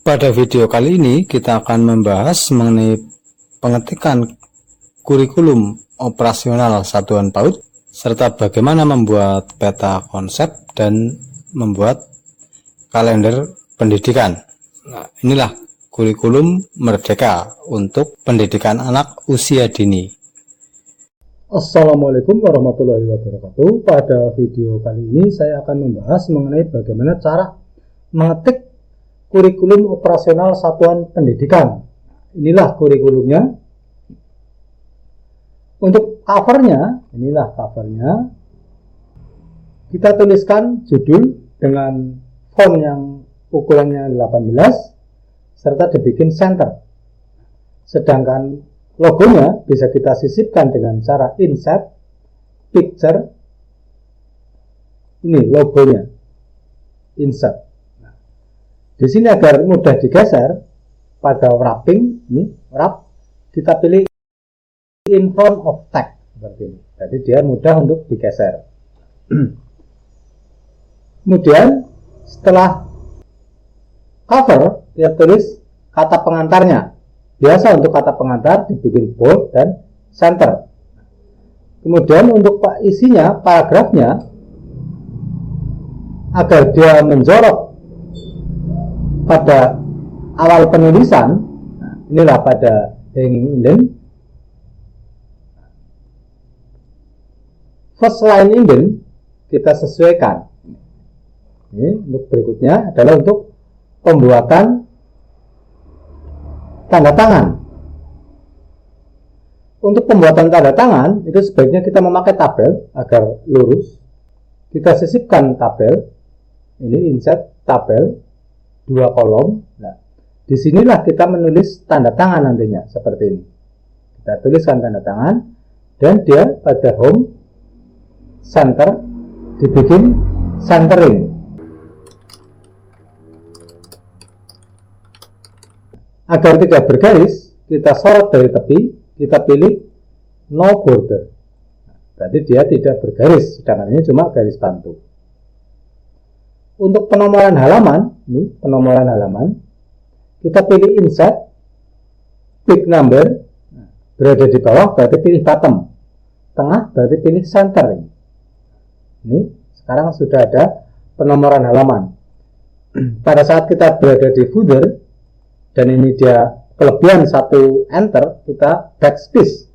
Pada video kali ini kita akan membahas mengenai pengetikan kurikulum operasional satuan PAUD serta bagaimana membuat peta konsep dan membuat kalender pendidikan. Nah, inilah kurikulum Merdeka untuk pendidikan anak usia dini. Assalamualaikum warahmatullahi wabarakatuh. Pada video kali ini saya akan membahas mengenai bagaimana cara mengetik kurikulum operasional satuan pendidikan. Inilah kurikulumnya. Untuk covernya, inilah covernya. Kita tuliskan judul dengan font yang ukurannya 18 serta dibikin center. Sedangkan logonya bisa kita sisipkan dengan cara insert picture. Ini logonya, insert. Di sini agar mudah digeser pada wrapping, ini wrap, kita pilih in front of text seperti ini. Jadi dia mudah untuk digeser. Kemudian setelah cover, dia tulis kata pengantarnya. Biasa untuk kata pengantar dibikin bold dan center. Kemudian untuk isinya, paragrafnya, agar dia menjorok pada awal penulisan, inilah pada hanging indent, first line indent kita sesuaikan. Ini untuk berikutnya adalah untuk pembuatan tanda tangan. Untuk pembuatan tanda tangan itu sebaiknya kita memakai tabel agar lurus. Kita sisipkan tabel, ini insert tabel 2 kolom. Nah, disinilah kita menulis tanda tangan nantinya seperti ini. Kita tuliskan tanda tangan dan dia pada home center dibikin centering. Agar tidak bergaris, kita sorot dari tepi, kita pilih no border. Berarti dia tidak bergaris, sedangkan ini cuma garis bantu. Untuk penomoran halaman, ini penomoran halaman, kita pilih insert, pick number, berada di bawah berarti pilih bottom, tengah berarti pilih center. Ini sekarang sudah ada penomoran halaman. Pada saat kita berada di footer, dan ini dia kelebihan 1 enter, kita backspace.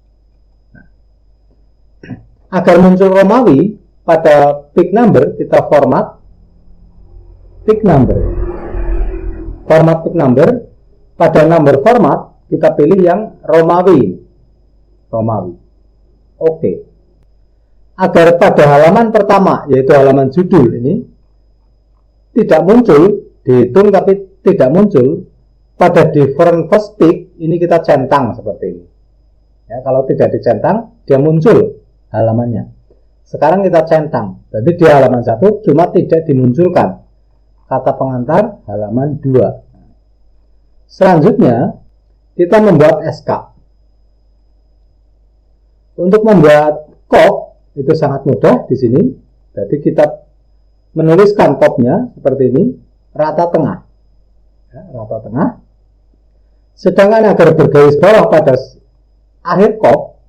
Agar muncul Romawi, pada pick number kita format pick number. Format pick number, pada number format kita pilih yang Romawi. Romawi. Oke. Agar pada halaman pertama, yaitu halaman judul ini tidak muncul, dihitung tapi tidak muncul, pada different first pick ini kita centang seperti ini. Ya, kalau tidak dicentang, dia muncul halamannya. Sekarang kita centang, berarti di halaman 1 cuma tidak dimunculkan kata pengantar halaman 2. Selanjutnya kita membuat SK. Untuk membuat kop itu sangat mudah di sini. Jadi kita menuliskan kopnya seperti ini, rata tengah. Ya, rata tengah. Sedangkan agar bergaris bawah pada akhir kop,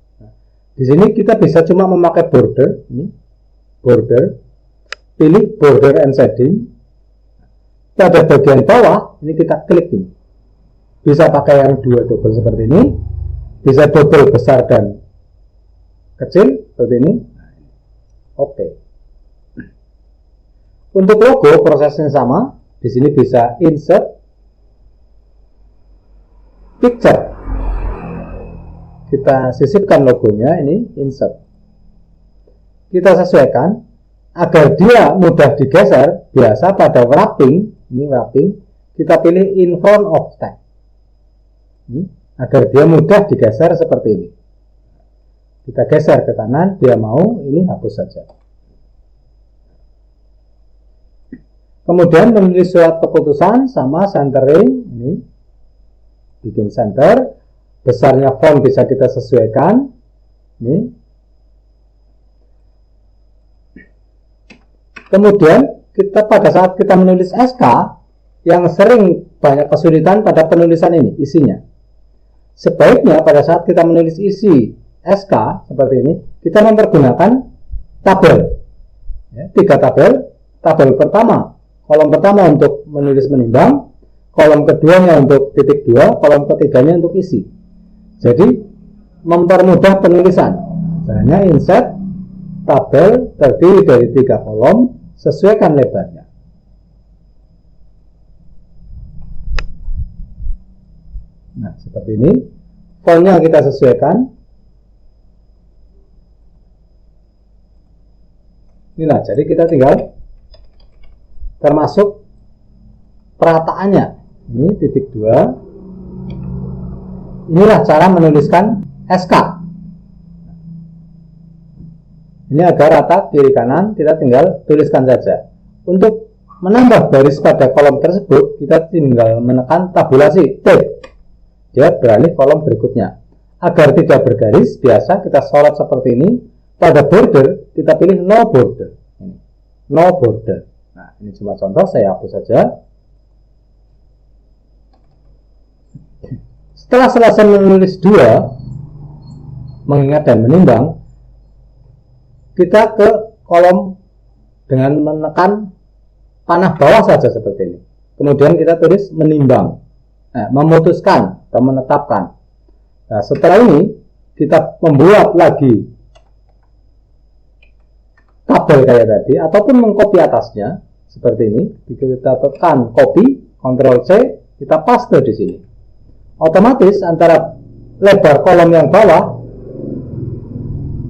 di sini kita bisa cuma memakai border, ini border, pilih border and shading. Pada bagian bawah ini kita klik ini. Bisa pakai yang 2 double seperti ini, bisa double besar dan kecil seperti ini. Oke. Untuk logo prosesnya sama. Di sini bisa insert picture. Kita sisipkan logonya, ini insert. Kita sesuaikan agar dia mudah digeser. Biasa pada wrapping, ini wrapping, kita pilih in front of text. Ini, agar dia mudah digeser seperti ini. Kita geser ke kanan, dia mau, ini hapus saja. Kemudian menulis surat keputusan sama centering, ini bikin center, besarnya font bisa kita sesuaikan, ini. Kemudian kita pada saat kita menulis SK, yang sering banyak kesulitan pada penulisan ini, isinya. Sebaiknya pada saat kita menulis isi SK seperti ini, kita mempergunakan tabel. Ya, 3 tabel. Tabel pertama, kolom pertama untuk menulis menimbang, kolom keduanya untuk titik 2, kolom ketiganya untuk isi. Jadi mempermudah penulisan. Misalnya insert tabel terdiri dari 3 kolom, sesuaikan lebarnya. Nah, seperti ini. Fontnya kita sesuaikan. Inilah, jadi kita tinggal termasuk perataannya. Ini titik 2. Inilah cara menuliskan SK. Ini agar rata kiri kanan, kita tinggal tuliskan saja. Untuk menambah baris pada kolom tersebut, kita tinggal menekan tabulasi T. Dia beralih kolom berikutnya. Agar tidak bergaris, biasa kita sorot seperti ini. Pada border, kita pilih no border. Ini, no border. Nah, ini cuma contoh, saya hapus saja. Setelah selesai menulis 2, mengingat dan menimbang, kita ke kolom dengan menekan panah bawah saja seperti ini. Kemudian kita tulis menimbang. Memutuskan atau menetapkan. Nah, setelah ini kita membuat lagi tabel kayak tadi, ataupun mengcopy atasnya seperti ini. Kita tekan copy, Ctrl C, kita paste di sini. Otomatis antara lebar kolom yang bawah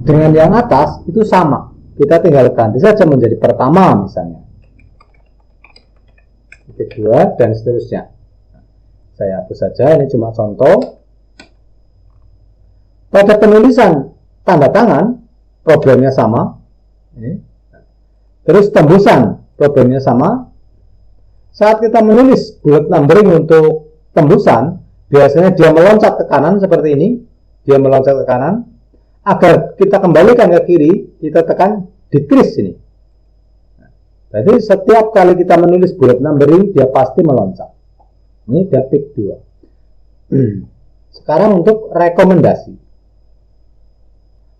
dengan yang atas itu sama. Kita tinggal ganti saja menjadi pertama misalnya, titik 2 dan seterusnya. Saya hapus saja, ini cuma contoh. Pada penulisan tanda tangan, problemnya sama. Ini. Terus tembusan, problemnya sama. Saat kita menulis bullet numbering untuk tembusan, biasanya dia meloncat ke kanan seperti ini. Dia meloncat ke kanan. Agar kita kembalikan ke kiri, kita tekan decrease ini. Jadi setiap kali kita menulis bullet numbering, dia pasti meloncat. Ini dia pick 2. Sekarang untuk rekomendasi.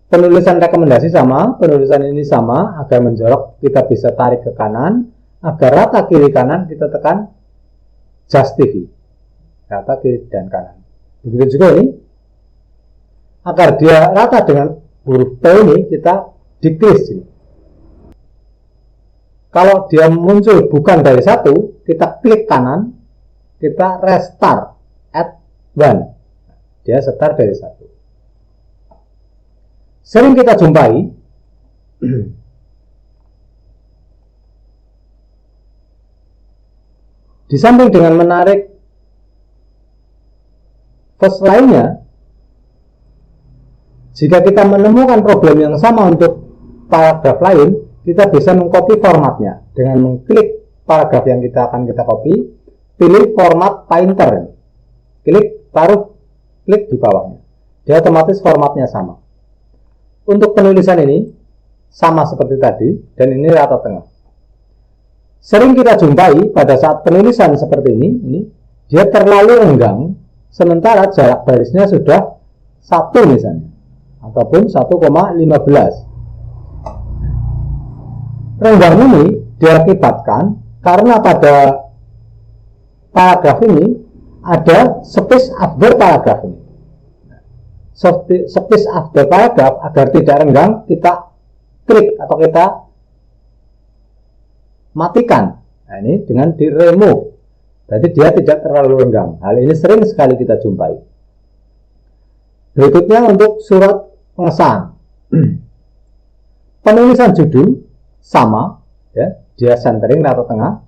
Penulisan rekomendasi sama, penulisan ini sama. Agar menjorok kita bisa tarik ke kanan. Agar rata kiri kanan kita tekan justify. Rata kiri dan kanan. Begitu juga ini. Agar dia rata dengan huruf T ini, kita decrease ini. Kalau dia muncul bukan dari 1, kita klik kanan, kita restart at 1. Dia start dari 1. Sering kita jumpai di samping dengan menarik first lainnya, jika kita menemukan problem yang sama untuk paragraf lain, kita bisa mengcopy formatnya dengan mengklik paragraf yang akan kita copy, pilih format painter, klik, taruh, klik di bawahnya. Dia otomatis formatnya sama. Untuk penulisan ini sama seperti tadi, dan ini rata tengah. Sering kita jumpai pada saat penulisan seperti ini dia terlalu renggang, sementara jarak barisnya sudah 1 misalnya, ataupun 1,15. Renggang ini diakibatkan karena pada paragraf ini ada space after paragraf ini. Space after paragraf, agar tidak renggang, kita klik atau kita matikan. Nah, ini dengan di remove. Jadi dia tidak terlalu renggang. Hal ini sering sekali kita jumpai. Berikutnya untuk surat pengesahan. Penulisan judul sama, ya, dia centering atau tengah.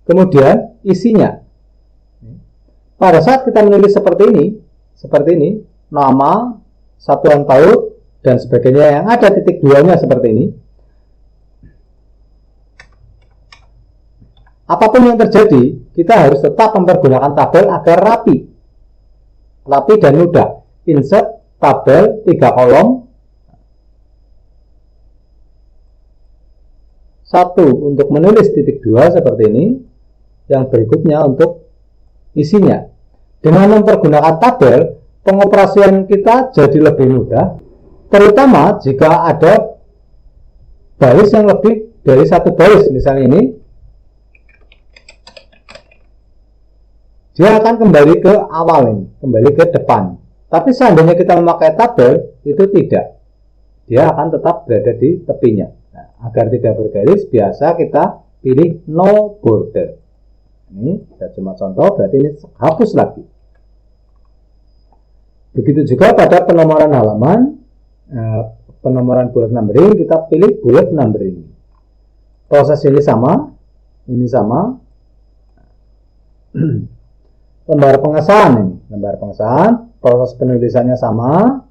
Kemudian isinya. Pada saat kita menulis seperti ini, nama, satuan paut, dan sebagainya yang ada titik 2-nya seperti ini. Apapun yang terjadi, kita harus tetap mempergunakan tabel agar rapi dan mudah. Insert tabel 3 kolom Satu untuk menulis titik 2 seperti ini, yang berikutnya untuk isinya. Dengan mempergunakan tabel, pengoperasian kita jadi lebih mudah, terutama jika ada baris yang lebih dari satu baris. Misalnya ini, dia akan kembali ke awal ini, kembali ke depan. Tapi seandainya kita memakai tabel, itu tidak. Dia akan tetap berada di tepinya. Nah, agar tidak bergaris, biasa kita pilih no border. Ini saya cuma contoh, berarti ini hapus lagi. Begitu juga pada penomoran halaman, penomoran bullet numbering, kita pilih bullet numbering. Proses ini sama, lembar pengesahan ini, lembar pengesahan, proses penulisannya sama.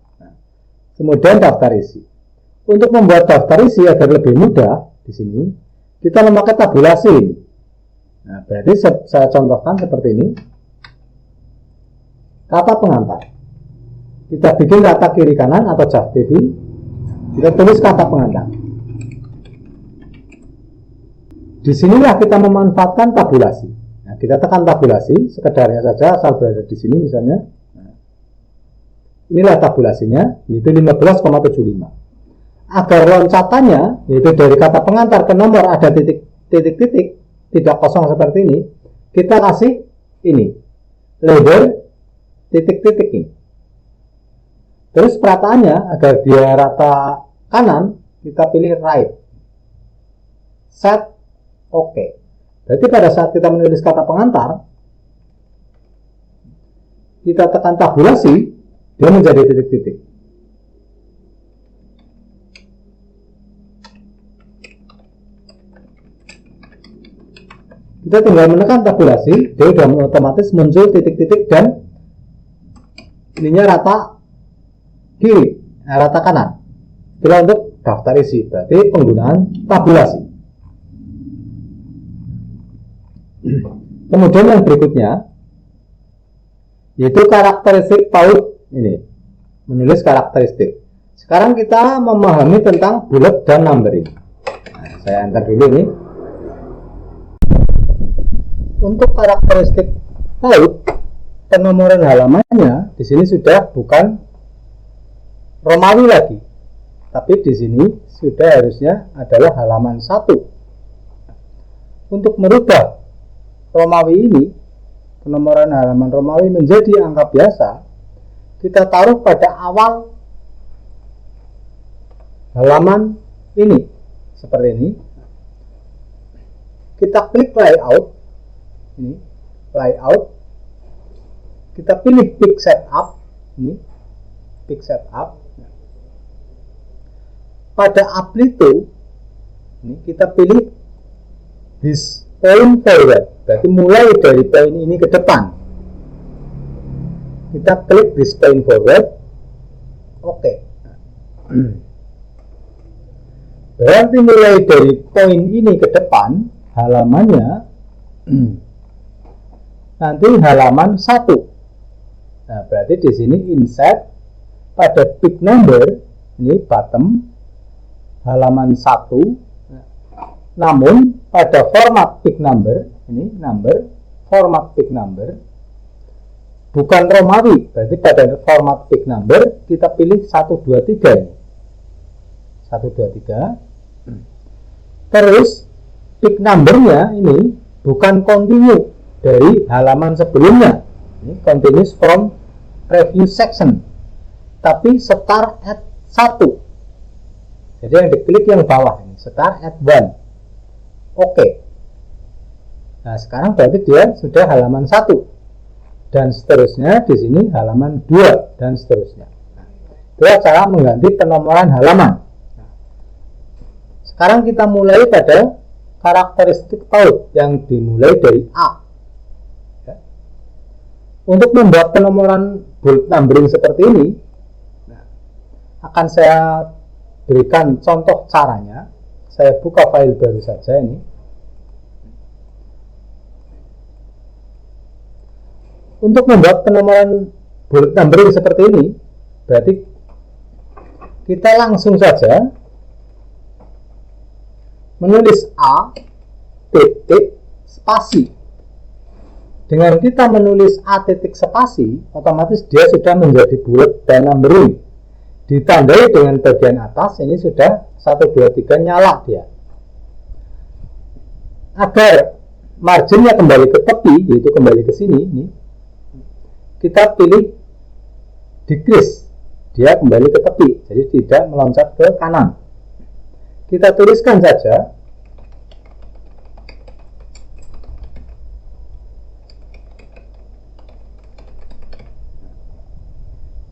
Kemudian daftar isi. Untuk membuat daftar isi agar lebih mudah, di sini kita memakai tabulasi. Nah, berarti saya contohkan seperti ini. Kata pengantar. Kita bikin kata kiri kanan atau Just TV. Kita tulis kata pengantar. Disinilah kita memanfaatkan tabulasi. Nah, kita tekan tabulasi, sekedarnya saja asal berada di sini misalnya. Inilah tabulasinya, yaitu 15,75. Agar loncatannya, yaitu dari kata pengantar ke nomor ada titik-titik, tidak kosong seperti ini, kita kasih ini, label titik-titik ini. Terus perataannya, agar dia rata kanan, kita pilih right. Set, oke. Berarti pada saat kita menulis kata pengantar, kita tekan tabulasi, dia menjadi titik-titik. Kita tinggal menekan tabulasi, dia sudah otomatis muncul titik-titik dan ininya rata kiri, rata kanan. Itulah untuk daftar isi, berarti penggunaan tabulasi. Kemudian yang berikutnya, yaitu karakteristik PAUD. Ini menulis karakteristik. Sekarang kita memahami tentang bullet dan numbering. Nah, saya enter dulu ini. Untuk karakteristik PAUD, penomoran halamannya di sini sudah bukan Romawi lagi, tapi di sini sudah harusnya adalah halaman 1. Untuk merubah Romawi ini, penomoran halaman Romawi menjadi angka biasa, kita taruh pada awal halaman ini, seperti ini. Kita klik layout, ini layout. Kita pilih pick setup, ini pick setup. Pada amplitude, ini kita pilih this point forward, berarti mulai dari poin ini ke depan. Kita klik this point forward, oke. Berarti mulai dari poin ini ke depan, halamannya nanti halaman 1. Nah, berarti di sini insert pada big number, ini bottom, halaman 1. Namun pada format big number, ini number, format big number, bukan Romawi, berarti pada format big number kita pilih 1, 2, 3 ini. 1, 2, 3. Terus big numbernya ini bukan continue dari halaman sebelumnya, ini continuous from previous section, tapi start at 1. Jadi yang diklik yang bawah ini, start at 1. Oke. Nah, sekarang berarti dia sudah halaman 1. Dan seterusnya di sini halaman 2 dan seterusnya. Nah, itulah cara mengganti penomoran halaman. Nah, sekarang kita mulai pada karakteristik PAUD yang dimulai dari A. Ya. Untuk membuat penomoran bullet numbering seperti ini, nah, akan saya berikan contoh caranya. Saya buka file baru saja ini. Untuk membuat penomoran bullet numbering seperti ini, berarti kita langsung saja menulis A titik spasi. Dengan kita menulis A titik spasi, otomatis dia sudah menjadi bulat dan numbering. Ditandai dengan bagian atas, ini sudah 1, 2, 3 nyala dia. Agar marginnya kembali ke tepi, yaitu kembali ke sini, ini, kita pilih decrease, dia kembali ke tepi, jadi tidak meloncat ke kanan. Kita tuliskan saja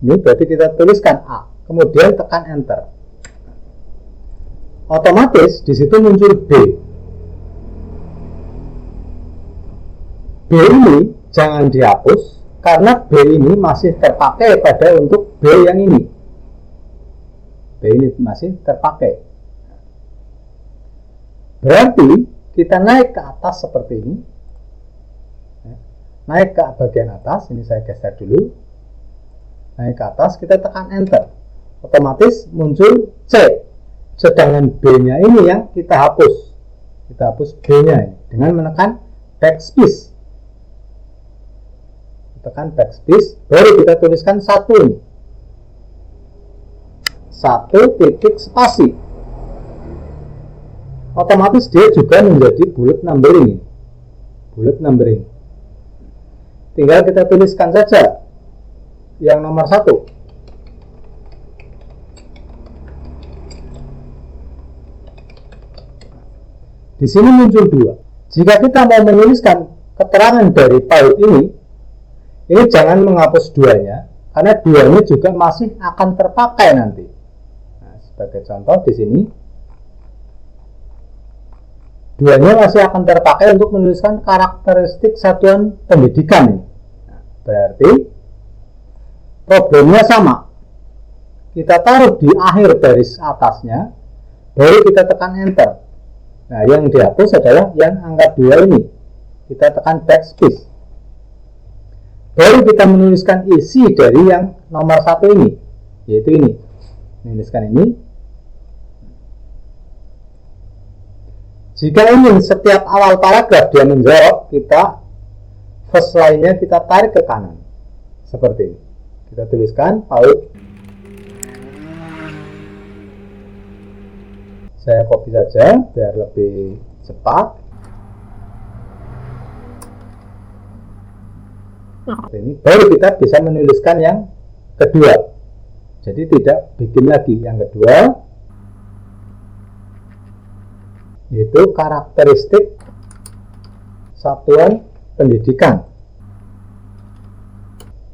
ini, berarti kita tuliskan A, kemudian tekan enter. Otomatis di situ muncul B. B ini jangan dihapus karena B ini masih terpakai pada untuk B yang ini. B ini masih terpakai. Berarti kita naik ke atas seperti ini. Naik ke bagian atas, ini saya geser dulu. Naik ke atas, kita tekan enter, otomatis muncul C, sedangkan B-nya ini yang kita hapus. Kita hapus B-nya ini dengan menekan backspace. Tekan backspace, baru kita tuliskan 1 ini, 1 titik spasi. Otomatis dia juga menjadi bullet numbering. Bullet numbering. Tinggal kita tuliskan saja yang nomor 1. Di sini muncul 2. Jika kita mau menuliskan keterangan dari PAUD ini jangan menghapus 2-nya, karena 2-nya juga masih akan terpakai nanti. Nah, sebagai contoh di sini 2-nya masih akan terpakai untuk menuliskan karakteristik satuan pendidikan. Nah, berarti problemnya sama. Kita taruh di akhir baris atasnya, baru kita tekan enter. Nah, yang dihapus adalah yang angka 2 ini. Kita tekan backspace. Baru kita menuliskan isi dari yang nomor 1 ini, yaitu ini. Menuliskan ini. Jika ingin setiap awal paragraf dia menjawab, kita first line-nya kita tarik ke kanan. Seperti ini. Kita tuliskan PAUD. Saya copy saja biar lebih cepat. Ini baru kita bisa menuliskan yang kedua. Jadi tidak bikin lagi yang kedua, yaitu karakteristik satuan pendidikan.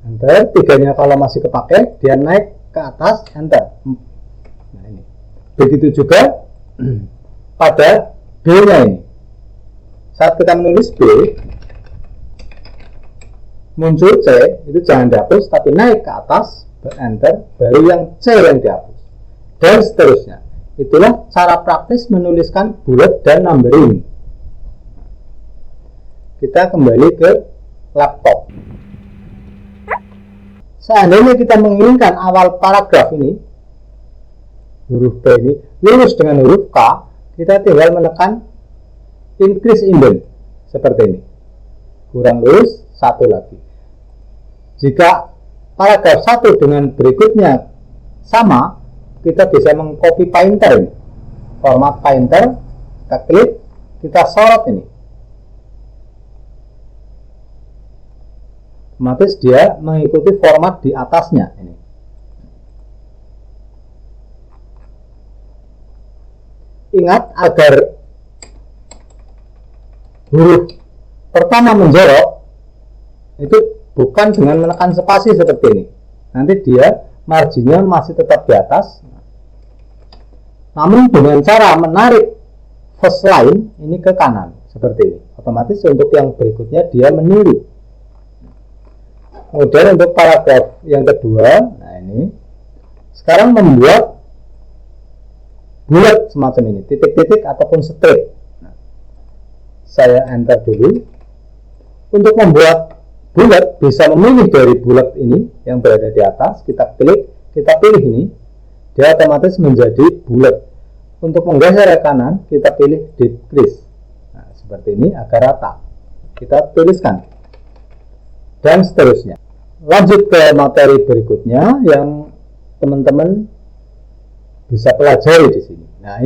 Enter, 3-nya kalau masih kepakai, dia naik ke atas, enter. Nah, ini. Begitu juga pada B-nya ini. Saat kita menulis B, muncul C, itu jangan dihapus, tapi naik ke atas, enter, baru yang C yang dihapus. Dan seterusnya. Itulah cara praktis menuliskan bullet dan numbering. Kita kembali ke laptop. Seandainya kita menginginkan awal paragraf ini, huruf B ini, lurus dengan huruf K, kita tinggal menekan increase indent, seperti ini. Kurang lurus, 1 lagi. Jika paragraf 1 dengan berikutnya sama, kita bisa mengcopy pointer ini. Format pointer, kita klik, kita sorot ini. Otomatis dia mengikuti format di atasnya ini. Ingat agar huruf pertama menjorok itu bukan dengan menekan spasi seperti ini. Nanti dia marginnya masih tetap di atas. Namun dengan cara menarik first line ini ke kanan seperti ini. Otomatis untuk yang berikutnya dia meniru. Kemudian untuk paragraf yang kedua, nah ini sekarang membuat bulat semacam ini, titik-titik ataupun strip. Nah, saya enter dulu. Untuk membuat bulat bisa memilih dari bulat ini yang berada di atas, kita klik, kita pilih ini, dia otomatis menjadi bulat. Untuk menggeser ke kanan, kita pilih decrease. Nah, seperti ini agar rata. Kita tuliskan. Dan seterusnya. Lanjut ke materi berikutnya yang teman-teman bisa pelajari di sini. Nah,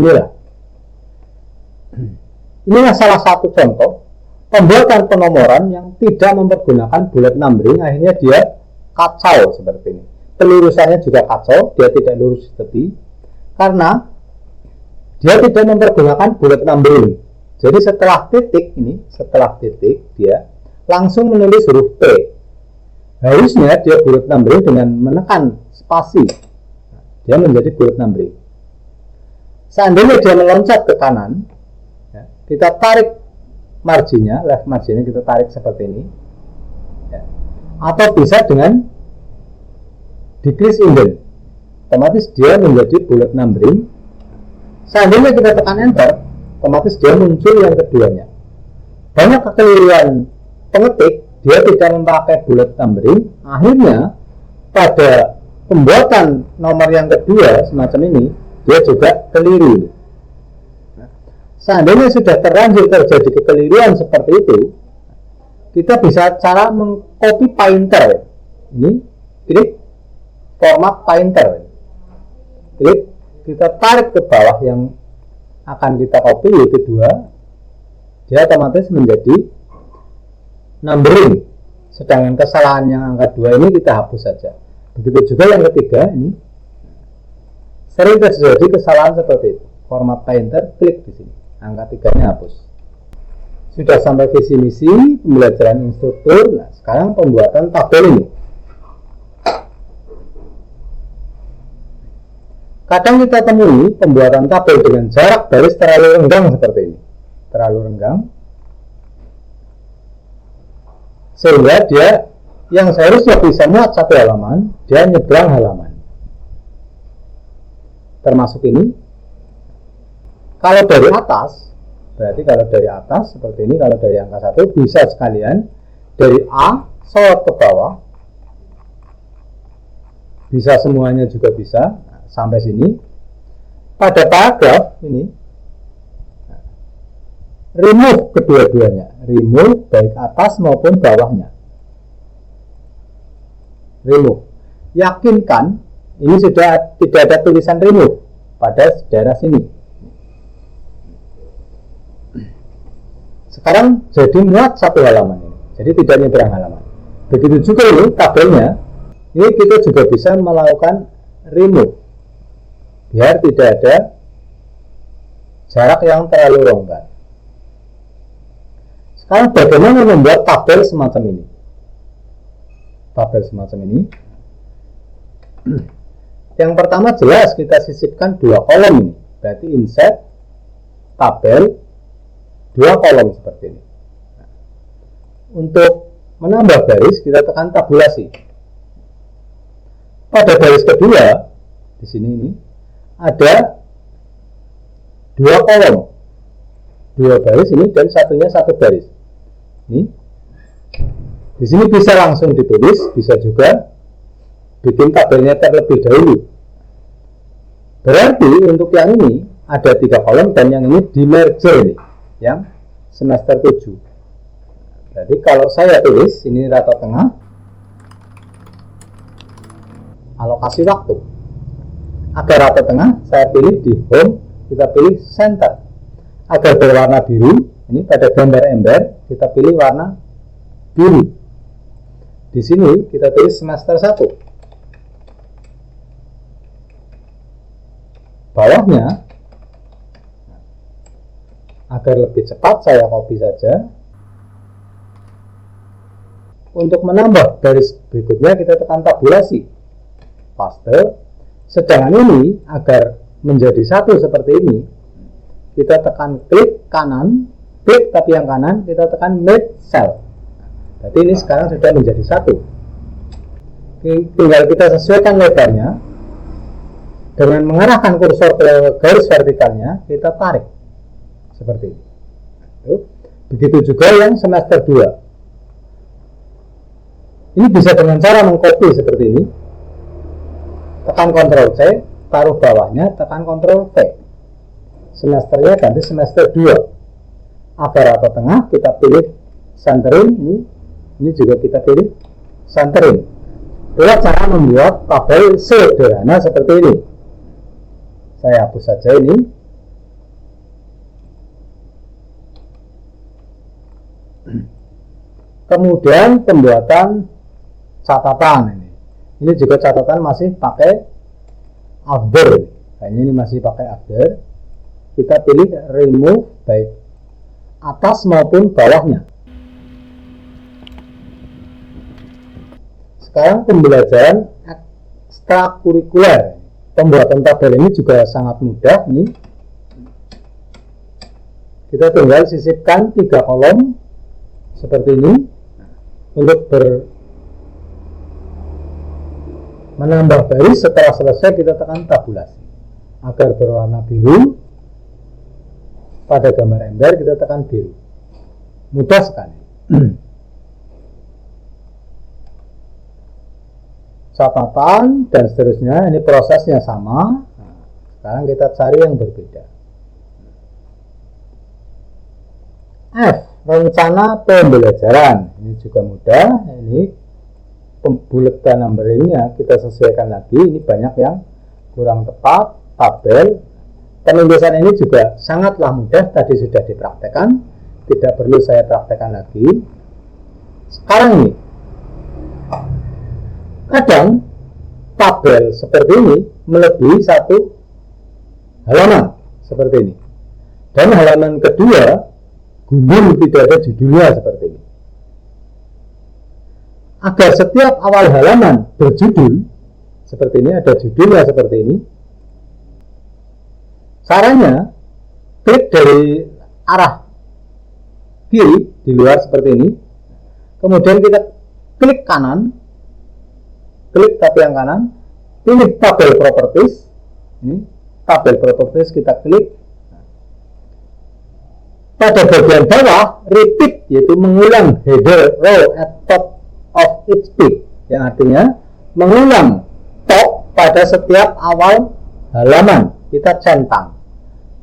inilah salah satu contoh pembuatan penomoran yang tidak mempergunakan bullet numbering. Akhirnya dia kacau seperti ini. Pelurusannya juga kacau, dia tidak lurus di tepi karena dia tidak mempergunakan bullet numbering. Jadi setelah titik dia langsung menulis huruf P. Harusnya dia bullet numbering dengan menekan spasi. Dia menjadi bullet numbering. Seandainya dia meloncat ke kanan, kita tarik marginnya, left marginnya kita tarik seperti ini. Atau bisa dengan decrease indent. Otomatis dia menjadi bullet numbering. Seandainya kita tekan enter, otomatis dia muncul yang keduanya. Banyak kekeliruan pengetik, dia tidak memakai bullet numbering. Akhirnya pada pembuatan nomor yang kedua semacam ini, dia juga keliru. Seandainya sudah terlanjur terjadi kekeliruan seperti itu, kita bisa cara mengcopy pointer. Ini klik format pointer. Klik, kita tarik ke bawah yang akan kita copy, yaitu 2. Dia otomatis menjadi numbering. Sedangkan kesalahan yang angka 2 ini kita hapus saja. Begitu juga yang ketiga ini. Sering terjadi kesalahan seperti itu. Format pointer, klik di sini. Angka 3-nya hapus. Sudah sampai visi misi pembelajaran instruktur. Nah, sekarang pembuatan tabel ini. Kadang kita temui pembuatan tabel dengan jarak baris terlalu renggang seperti ini. Terlalu renggang. Sehingga dia yang seharusnya bisa muat satu halaman, dia nyebrang halaman. Termasuk ini. Kalau dari atas, berarti kalau dari atas seperti ini, kalau dari angka 1 bisa sekalian dari A sorot ke bawah. Bisa semuanya juga bisa. Sampai sini. Pada paragraf ini remove kedua-duanya, remove baik atas maupun bawahnya, remove. Yakinkan ini sudah tidak ada tulisan remove pada daerah sini. Sekarang jadi muat satu halaman ini, jadi tidak nyebrang halaman. Begitu juga ini tabelnya, ini kita juga bisa melakukan remove biar tidak ada jarak yang terlalu longgar. Sekarang bagaimana membuat tabel semacam ini? Tabel semacam ini. Yang pertama jelas kita sisipkan 2 kolom ini. Berarti insert tabel 2 kolom seperti ini. Untuk menambah baris kita tekan tabulasi. Pada baris kedua di sini ini ada 2 kolom, 2 baris ini dan satunya 1 baris. Ini di sini bisa langsung ditulis, bisa juga bikin tabelnya terlebih dahulu. Berarti untuk yang ini ada 3 kolom dan yang ini di merger ini, yang semester 7. Jadi kalau saya tulis ini rata tengah, alokasi waktu. Agar rata tengah, saya pilih di home, kita pilih center. Agar berwarna biru, ini pada gambar ember, kita pilih warna biru. Di sini kita tulis semester 1. Bawahnya, agar lebih cepat saya copy saja. Untuk menambah garis berikutnya kita tekan tabulasi. Paste. Sedangkan ini agar menjadi 1 seperti ini, kita tekan klik kanan, klik tapi yang kanan kita tekan make cell. Berarti ini sekarang sudah menjadi 1. Tinggal kita sesuaikan lebarnya dengan mengarahkan kursor ke garis vertikalnya, kita tarik seperti ini. Begitu juga yang semester 2. Ini bisa dengan cara mengcopy seperti ini. Tekan Ctrl C, taruh bawahnya, tekan Ctrl V. semesternya ganti semester 2. Agar rata tengah kita pilih centering, ini juga kita pilih centering. Itulah cara membuat tabel sederhana seperti ini. Saya hapus saja ini. Kemudian pembuatan catatan ini. Ini juga catatan masih pakai after. Kayaknya ini masih pakai after. Kita pilih remove baik atas maupun bawahnya. Sekarang pembelajaran ekstrakurikuler. Pembuatan tabel ini juga sangat mudah. Ini kita tinggal sisipkan 3 kolom seperti ini. Untuk menambah baris, setelah selesai kita tekan tabulasi agar berwarna biru. Pada gambar ember kita tekan biru. Mudah sekali. Catatan dan seterusnya, ini prosesnya sama. Nah, sekarang kita cari yang berbeda. F, rencana pembelajaran. Ini juga mudah. Ini bulletin number ini ya, kita sesuaikan lagi. Ini banyak yang kurang tepat. Tabel penulisan ini juga sangatlah mudah. Tadi sudah dipraktekkan, tidak perlu saya praktekkan lagi. Sekarang ini, kadang tabel seperti ini melebihi 1 halaman seperti ini, dan halaman kedua gundul tidak ada judulnya seperti ini. Agar setiap awal halaman berjudul seperti ini, ada judulnya seperti ini, caranya klik dari arah kiri di luar seperti ini, kemudian kita klik kanan, klik tapi yang kanan, pilih tabel properties. Ini tabel properties kita klik. Pada bagian bawah, repeat, yaitu mengulang header row at top of each page, yang artinya mengulang top pada setiap awal halaman. Kita centang.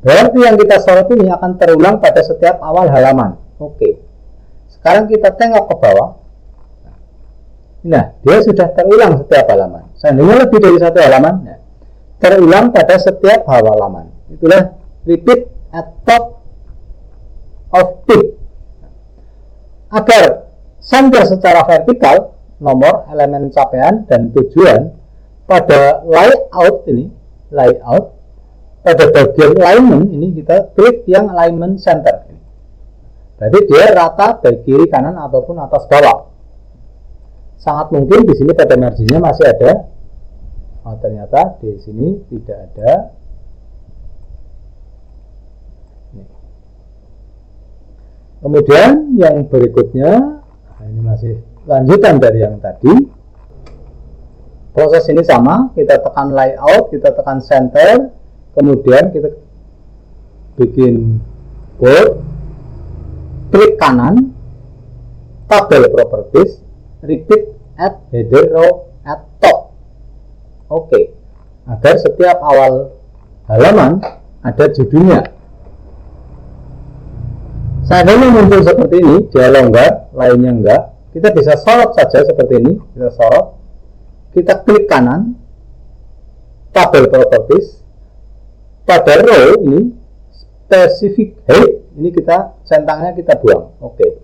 Berarti yang kita sorot ini akan terulang pada setiap awal halaman. Oke. Sekarang kita tengok ke bawah. Nah, dia sudah terulang setiap halaman. Seandainya lebih dari 1 halaman, nah, terulang pada setiap halaman. Itulah repeat at top of page. Agar sampai secara vertikal, nomor, elemen capaian, dan tujuan pada layout ini, layout, pada bagian alignment ini kita klik yang alignment center. Berarti dia rata baik kiri kanan ataupun atas bawah. Sangat mungkin di sini pada marginnya masih ada. Oh, ternyata di sini tidak ada. Kemudian yang berikutnya, ini masih lanjutan dari yang tadi. Proses ini sama, kita tekan layout, kita tekan center, kemudian kita bikin bold, klik kanan, tabel properties, repeat at header row at top. Oke. Agar setiap awal halaman ada judulnya. Seandainya muncul seperti ini, dia longgar, lainnya enggak, kita bisa sorot saja seperti ini. Kita sorot, kita klik kanan, tabel properties, pada row ini specific height, ini kita centangnya kita buang. Oke.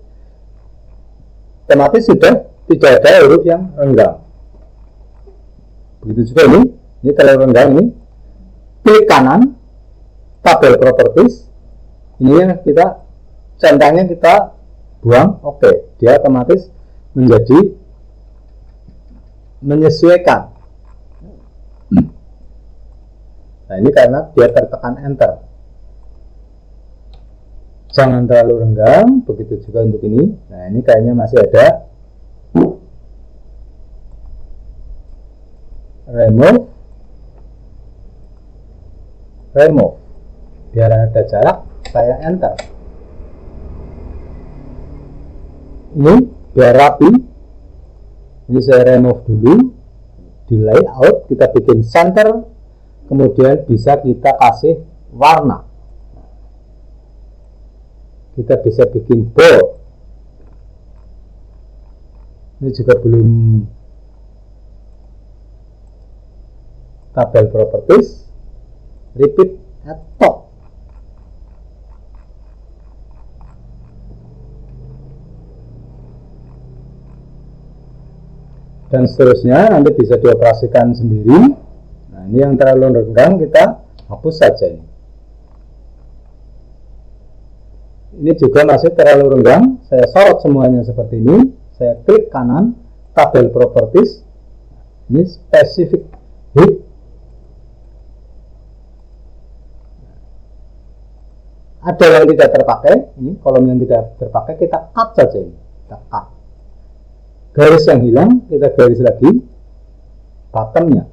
Otomatis sudah tidak ada huruf yang renggang. Begitu juga ini terlalu renggang ini. Klik kanan, tabel properties, ini yang kita centangnya kita buang. Oke, dia otomatis menjadi menyesuaikan. Nah, ini karena dia tertekan enter. Jangan terlalu renggang, begitu juga untuk ini. Nah, ini kayaknya masih ada. Remove. Biar ada jarak, saya enter. Ini biar rapi. Ini saya remove dulu. Di layout kita bikin center, kemudian bisa kita kasih warna. kita bisa bikin bold. Ini juga belum tabel properties. Repeat at top. Dan seterusnya nanti bisa dioperasikan sendiri. Nah, ini yang terlalu renggang kita hapus saja ini. Ini juga masih terlalu renggang, saya sorot semuanya seperti ini. Saya klik kanan, tabel properties. Ini specific width. Ada yang tidak terpakai, ini kolom yang tidak terpakai kita cut saja ini. Kita cut. Garis yang hilang kita garis lagi bottomnya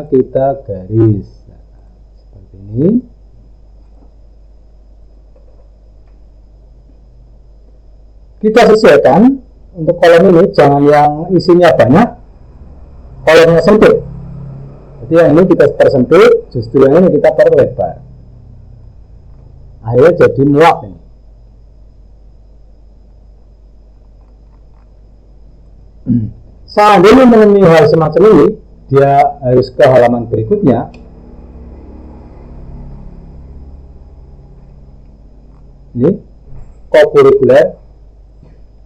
kita garis seperti ini. Kita sesuaikan untuk kolom ini, jangan yang isinya banyak, kolomnya sempit. Jadi yang ini kita persempit, justru yang ini kita perlebar. Akhirnya jadi muat ini. Seandainya menemui hal semacam ini, dia harus ke halaman berikutnya. Ini co-curricular.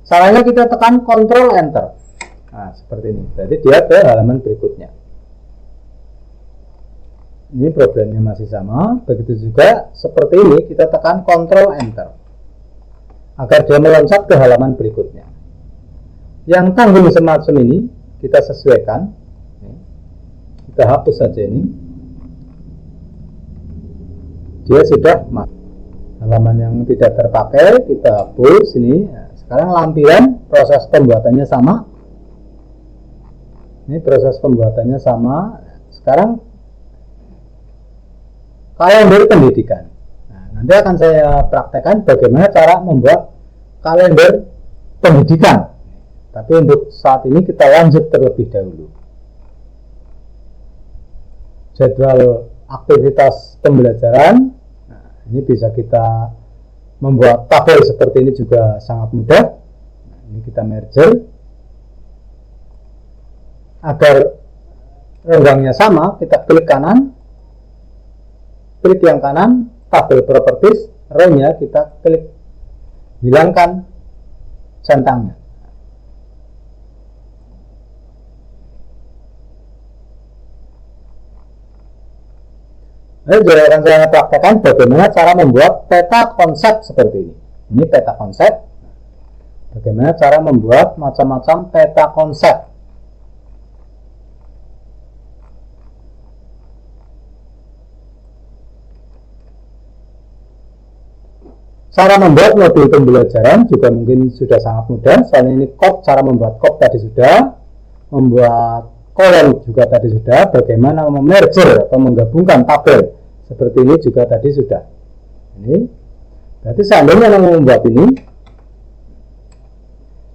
Caranya kita tekan Ctrl Enter. Nah, seperti ini. Berarti dia ke halaman berikutnya. Ini problemnya masih sama. Begitu juga seperti ini, kita tekan Ctrl Enter agar dia meloncat ke halaman berikutnya. Yang tanggung semacam ini kita sesuaikan. Kita hapus saja ini. Dia sudah masuk. Halaman yang tidak terpakai kita hapus ini. Nah, sekarang lampiran proses pembuatannya sama. Ini proses pembuatannya sama. Sekarang kalender pendidikan. Nah, nanti akan saya praktekkan bagaimana cara membuat kalender pendidikan. Tapi untuk saat ini kita lanjut terlebih dahulu. Jadwal aktivitas pembelajaran. Nah, ini bisa kita membuat tabel seperti ini juga sangat mudah. Nah, ini kita merger agar renggangnya sama. Kita klik kanan, klik yang kanan, tabel properties, row-nya kita klik, hilangkan centangnya. Jadi akan saya praktekkan bagaimana cara membuat peta konsep seperti ini. Ini peta konsep. Bagaimana cara membuat macam-macam peta konsep. Cara membuat modul pembelajaran juga mungkin sudah sangat mudah. Soalnya ini cara membuat tadi sudah, membuat kolom juga tadi sudah, bagaimana memerger atau menggabungkan tabel seperti ini juga tadi sudah. Ini berarti seandainya mau membuat ini,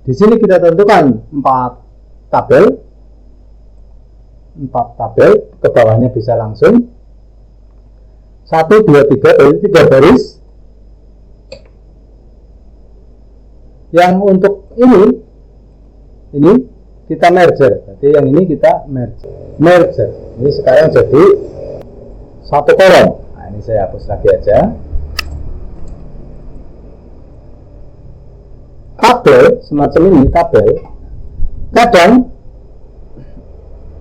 di sini kita tentukan 4 tabel, ke bawahnya bisa langsung 1, 2, 3, berarti 3 baris. Yang untuk ini kita merger, berarti yang ini kita merger. Ini sekarang jadi 1 kolom. Nah, ini saya hapus lagi aja. Tabel semacam ini, tabel. Kadang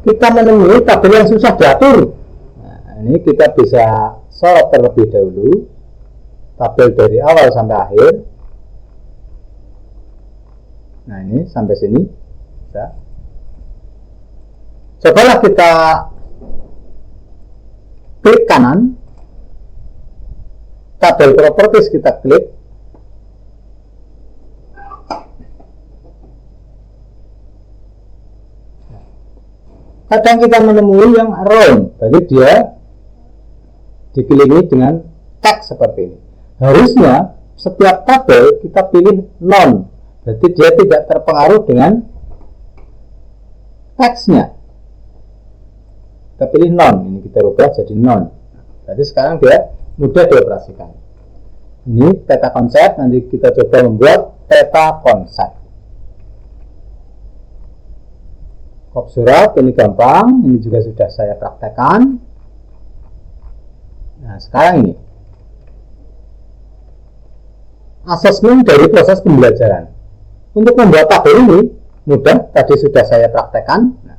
kita menemui tabel yang susah diatur. Nah, ini kita bisa sorot terlebih dahulu tabel dari awal sampai akhir. Nah, ini sampai sini. Cobalah kita klik kanan, tabel properties kita klik. Kadang kita menemui yang round, berarti dia dikelilingi dengan teks seperti ini. Harusnya setiap tabel kita pilih non, berarti dia tidak terpengaruh dengan teksnya. Kita pilih non, ini kita rubah jadi non. Berarti sekarang dia mudah dioperasikan. Ini peta konsep, nanti kita coba membuat peta konsep. Kop surat ini gampang, ini juga sudah saya praktekkan. Nah, sekarang ini asesmen dari proses pembelajaran. Untuk membuat tabel ini mudah, tadi sudah saya praktekkan. Nah,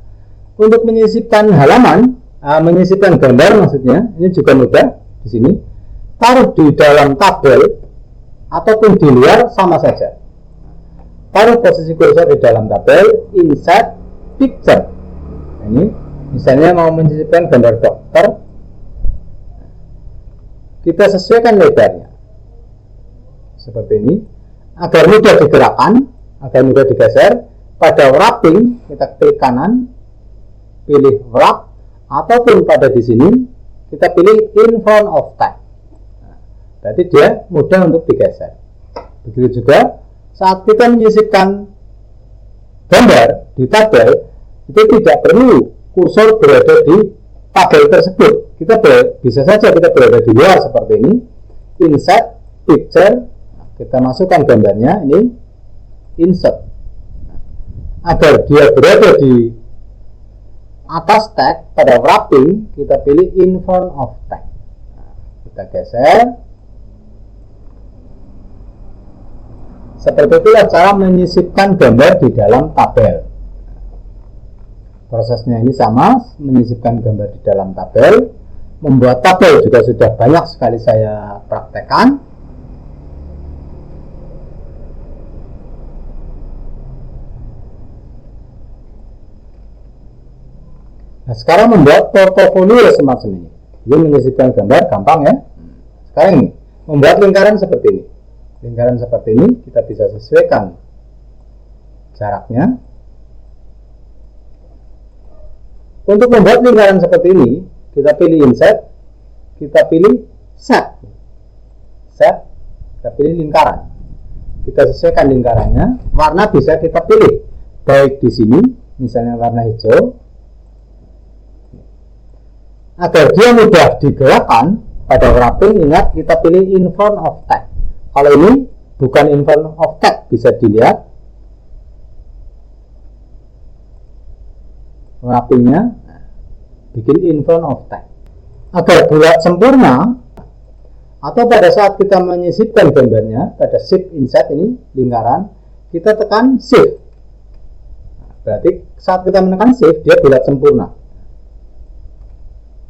untuk menyisipkan halaman, menyisipkan gambar maksudnya, ini juga mudah. Di sini taruh di dalam tabel ataupun di luar sama saja. Taruh posisi kursor di dalam tabel, insert picture. Nah, ini misalnya mau menyisipkan gambar dokter, kita sesuaikan lebarnya seperti ini agar mudah digerakkan, agar mudah digeser. Pada wrapping kita klik kanan, pilih wrap, ataupun pada di sini kita pilih in front of text. Berarti dia mudah untuk digeser. Begitu juga saat kita menyisipkan gambar di tabel, itu tidak perlu kursor berada di tabel tersebut. Kita bisa saja kita berada di luar seperti ini. Insert picture, kita masukkan gambarnya, ini insert. Agar dia berada di atas tag pada wrapping, kita pilih in front of tag. Kita geser. Seperti itulah cara menyisipkan gambar di dalam tabel. Prosesnya ini sama, menyisipkan gambar di dalam tabel. Membuat tabel juga sudah banyak sekali saya praktekkan. Nah, sekarang membuat portofolio semacam ini. Ini menyisipkan gambar gampang ya. Sekarang ini membuat lingkaran seperti ini. Lingkaran seperti ini kita bisa sesuaikan jaraknya. Untuk membuat lingkaran seperti ini, kita pilih insert, kita pilih set. Set, kita pilih lingkaran. Kita sesuaikan lingkarannya. Warna bisa kita pilih, baik di sini, misalnya warna hijau. Agar dia mudah digerakkan pada wrapping, ingat kita pilih in front of text. Kalau ini bukan in front of text, bisa dilihat wrappingnya, bikin in front of text. Agar bulat sempurna, atau pada saat kita menyisipkan gambarnya pada shift insert ini lingkaran, kita tekan shift. Berarti saat kita menekan shift dia bulat sempurna.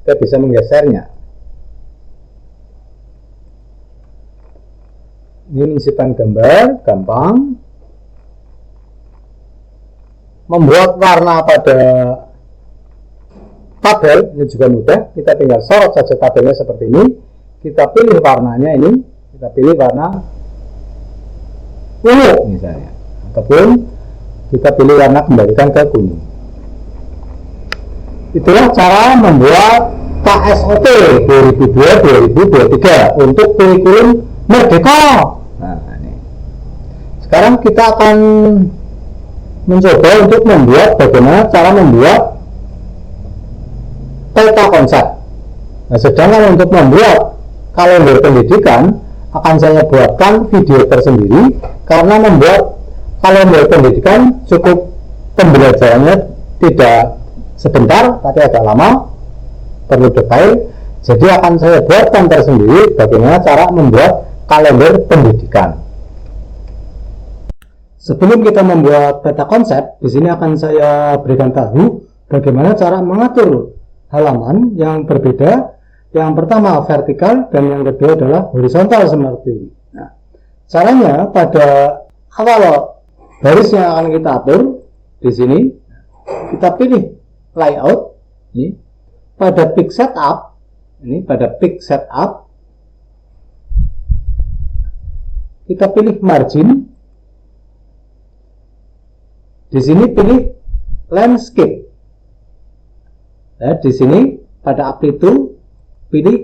Kita bisa menggesernya. Ini menyisipkan gambar gampang. Membuat warna pada tabel ini juga mudah. Kita tinggal sorot saja tabelnya seperti ini. Kita pilih warnanya ini. Kita pilih warna ungu misalnya, ataupun kita pilih warna kembalikan ke kuning. Itulah cara membuat KSOT 2002-2023 untuk kurikulum Merdeka. Nah, ini. Sekarang kita akan mencoba untuk membuat bagaimana cara membuat peta konsep. Nah, sedangkan untuk membuat kalender pendidikan akan saya buatkan video tersendiri, karena membuat kalender pendidikan cukup pembelajarannya tidak sebentar, tapi agak lama, perlu detail. Jadi akan saya buatkan tersendiri bagaimana cara membuat kalender pendidikan. Sebelum kita membuat peta konsep, di sini akan saya berikan tahu bagaimana cara mengatur halaman yang berbeda. Yang pertama vertikal dan yang kedua adalah horizontal seperti ini. Nah, caranya pada awal baris yang akan kita atur di sini, kita pilih layout ini pada pick setup, ini pada pick setup kita pilih margin, di sini pilih landscape. Nah, di sini pada amplitude pilih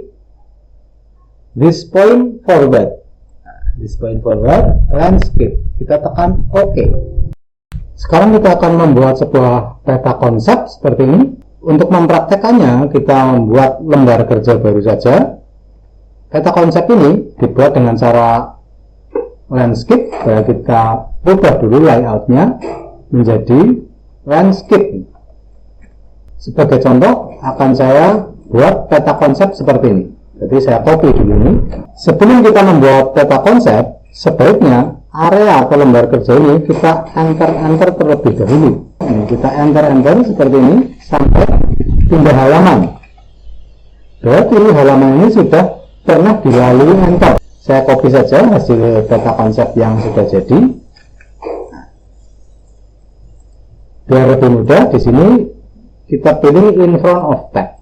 this point forward. Nah, this point forward landscape, kita tekan OK. Sekarang kita akan membuat sebuah peta konsep seperti ini. Untuk mempraktekannya, kita membuat lembar kerja baru saja. Peta konsep ini dibuat dengan cara landscape. Kita ubah dulu layoutnya menjadi landscape. Sebagai contoh, akan saya buat peta konsep seperti ini. Jadi saya copy dulu ini. Sebelum kita membuat peta konsep, sebaiknya area atau lembar kerja ini kita enter terlebih dahulu. Ini kita enter seperti ini sampai pindah halaman. Berarti halaman ini sudah pernah dilalui enter. Saya copy saja hasil peta konsep yang sudah jadi. Biar lebih mudah, di sini kita pilih in front of text.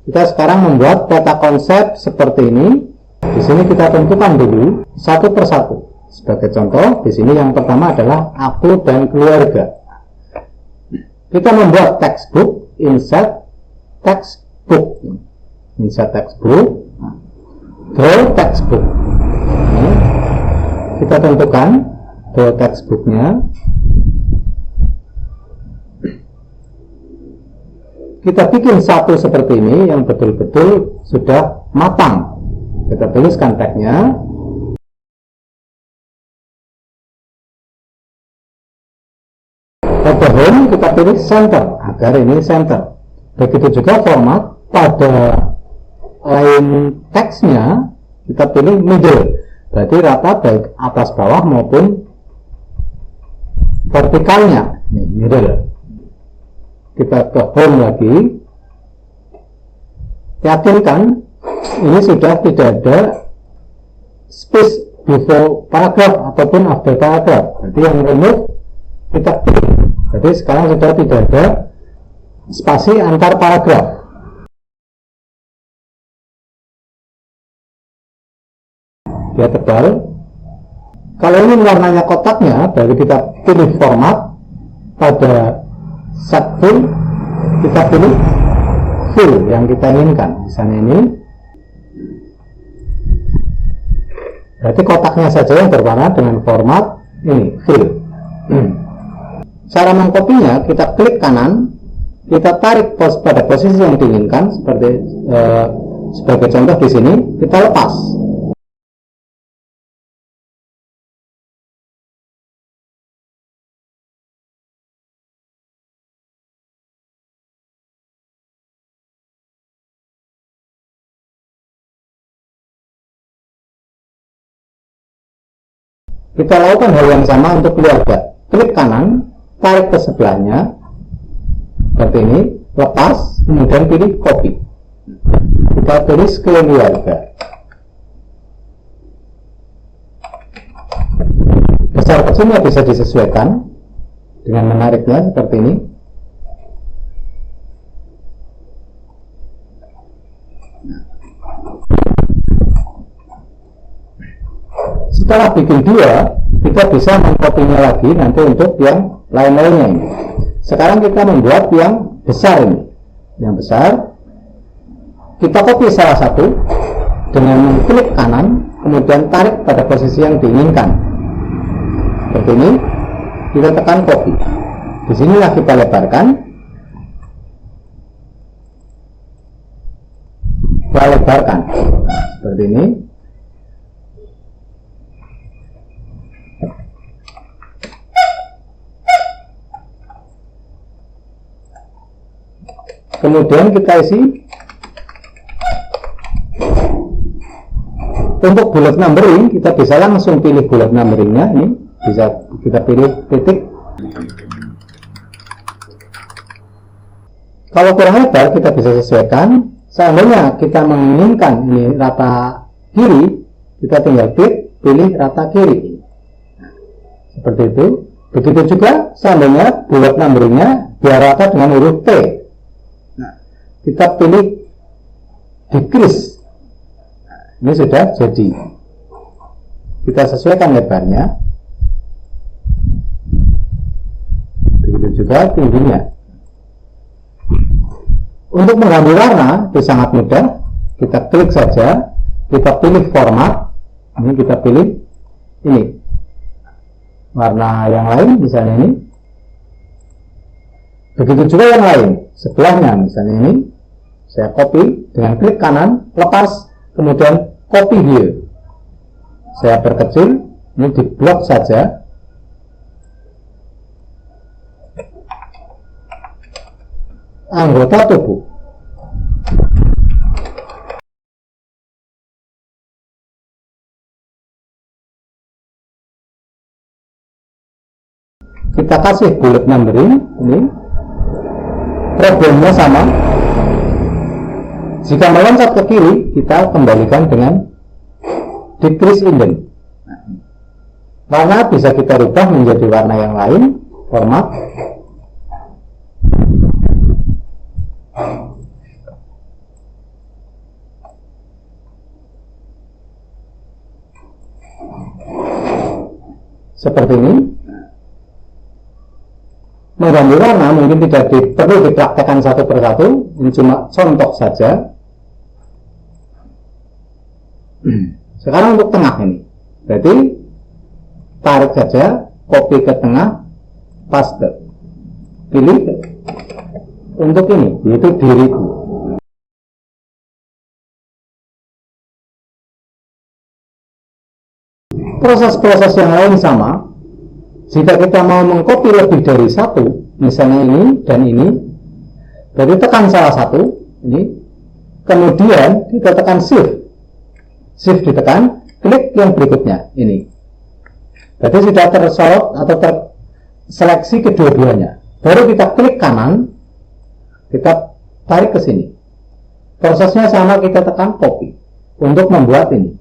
Kita sekarang membuat peta konsep seperti ini. Di sini kita tentukan dulu satu persatu. Sebagai contoh, di sini yang pertama adalah aku dan keluarga. Kita membuat textbook, insert textbook, draw textbook. Ini kita tentukan draw textbooknya. Kita bikin satu seperti ini yang betul-betul sudah matang. Kita tuliskan tagnya. Pada home kita pilih center agar ini center. Begitu juga format pada line teksnya kita pilih middle. Berarti rata baik atas bawah maupun vertikalnya. Ini middle. Kita ke home lagi. Yakinkan ini sudah tidak ada space before paragraph ataupun after paragraph. Berarti yang remove kita pilih. Jadi sekarang sudah tidak ada spasi antar paragraf. Dia tebal. Kalau ini warnanya kotaknya, baru kita pilih format. Pada set fill kita pilih fill yang kita inginkan. Misalnya ini. Berarti kotaknya saja yang berwarna dengan format ini fill. Cara mengkopinya, kita klik kanan, kita tarik pada posisi yang diinginkan, seperti sebagai contoh di sini, kita lepas. Kita lakukan hal yang sama untuk keluarga. Klik kanan, tarik ke sebelahnya seperti ini, lepas, kemudian pilih copy. Kita tulis keluarga. Besar kecilnya bisa disesuaikan dengan menariknya seperti ini. Setelah bikin dua, kita bisa mengkopinya lagi nanti untuk yang lain-lainnya ini. Sekarang kita membuat yang besar ini. Yang besar, kita copy salah satu dengan klik kanan, kemudian tarik pada posisi yang diinginkan. Seperti ini, kita tekan copy. Disinilah kita lebarkan. Kita lebarkan seperti ini. Kemudian kita isi. Untuk bullet numbering, kita bisa langsung pilih bullet numberingnya. Ini bisa kita pilih titik. Kalau kurang lebar, kita bisa sesuaikan. Seandainya kita menginginkan ini rata kiri, kita tinggal klik, pilih rata kiri. Seperti itu. Begitu juga seandainya bullet numberingnya biar rata dengan huruf T. Kita pilih decrease. Ini sudah jadi. Kita sesuaikan lebarnya. Begitu juga tingginya. Untuk mengganti warna itu sangat mudah. Kita klik saja. Kita pilih format. Ini kita pilih ini. Warna yang lain misalnya ini. Begitu juga yang lain, sebelahnya misalnya ini, saya copy dengan klik kanan, lepas, kemudian copy here. Saya perkecil, ini di blok saja. Anggota tubuh. Kita kasih bullet numbering, ini problemnya sama. Jika meloncat ke kiri, kita kembalikan dengan decrease indent. Warna bisa kita rubah menjadi warna yang lain, format. Seperti ini. Mengganti warna mungkin tidak perlu dipraktekkan satu persatu, ini cuma contoh saja. Sekarang untuk tengah ini, berarti tarik saja, copy ke tengah, paste, pilih untuk ini, yaitu diriku. Proses-proses yang lain sama. Jika kita mau mengcopy lebih dari satu, misalnya ini dan ini, berarti tekan salah satu, ini, kemudian kita tekan shift, shift ditekan, klik yang berikutnya, ini. Berarti sudah tersorot atau terseleksi kedua-duanya. Baru kita klik kanan, kita tarik ke sini. Prosesnya sama, kita tekan copy untuk membuat ini.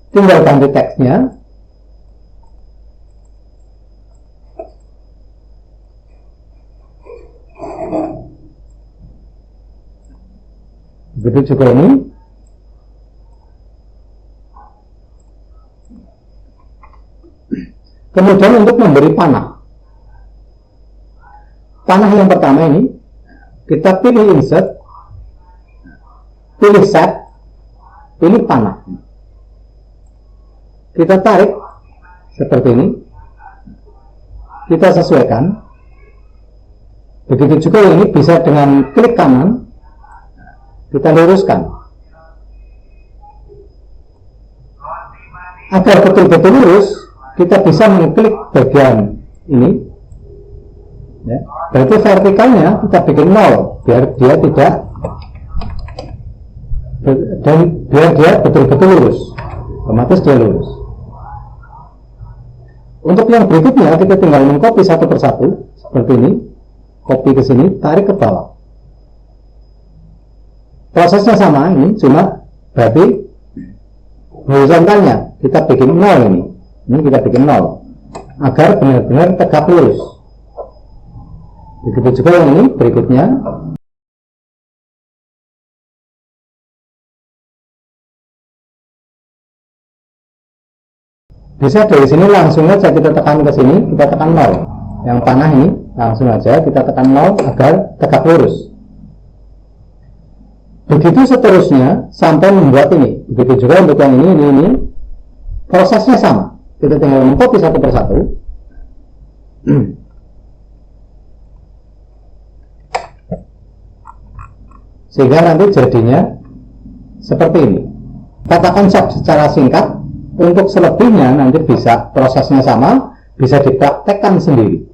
Tinggal ganti teksnya. Begitu juga ini. Kemudian untuk memberi panah. Panah yang pertama ini, kita pilih insert, pilih set, pilih panah. Kita tarik seperti ini. Kita sesuaikan. Begitu juga ini bisa dengan klik kanan. Kita luruskan agar betul-betul lurus. Kita bisa mengklik bagian ini, ya. Berarti vertikalnya kita bikin 0 biar dia tidak, dan biar dia betul-betul lurus, otomatis dia lurus. Untuk yang berikutnya kita tinggal mengcopy satu persatu seperti ini, copy ke sini, tarik ke bawah. Prosesnya sama ini, cuma berarti horizontalnya kita bikin 0 ini. Ini kita bikin 0 agar benar-benar tegak lurus. Begitu juga yang ini berikutnya. Bisa dari sini langsung aja kita tekan ke sini, kita tekan 0. Yang panah ini langsung aja kita tekan 0 agar tegak lurus. Begitu seterusnya sampai membuat ini. Begitu juga untuk yang ini. Prosesnya sama. Kita tinggal mengcopy satu persatu. Sehingga nanti jadinya seperti ini. Tata konsep secara singkat. Untuk selebihnya nanti bisa prosesnya sama, bisa dipraktekkan sendiri.